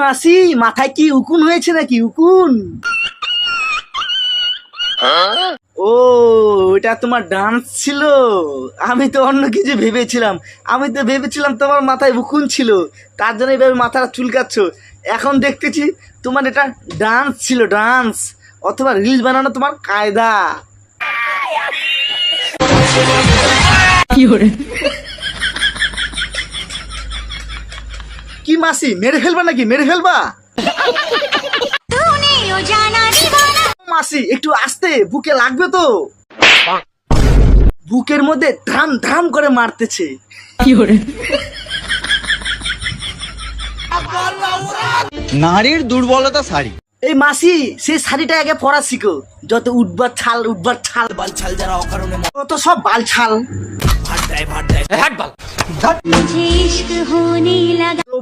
মাসি মাথায় কি উকুন হয়েছে নাকি উকুন? ও ওটা তোমার ডান্স ছিল, আমি তো অন্য কিছু ভেবেছিলাম। আমি তো ভেবেছিলাম তোমার মাথায় উকুন ছিল, তার জন্য এইভাবে মাথাটা চুলকাচ্ছ। এখন দেখতেছি তোমার এটা ডান্স ছিল, ডান্স অথবা রিলস বানানো তোমার কায়দা। কি মাসি মেরে ফেলবা নাকি, মেরে ফেলবা? মাসি একটু আস্তে, বুকে লাগবে তো। বুকের মধ্যে ধাম ধাম করে মারতেছে। নারীর দুর্বলতা শাড়ি। এই মাসি সেই শাড়িটা আগে পরা শিখো। যত উঠবার ছাল উঠবার ছাল বাল ছাল যারা অকারণে তো সব বাল ছাল। ভাট দেয় হাট বাল। मुझे इश्क होने लगा।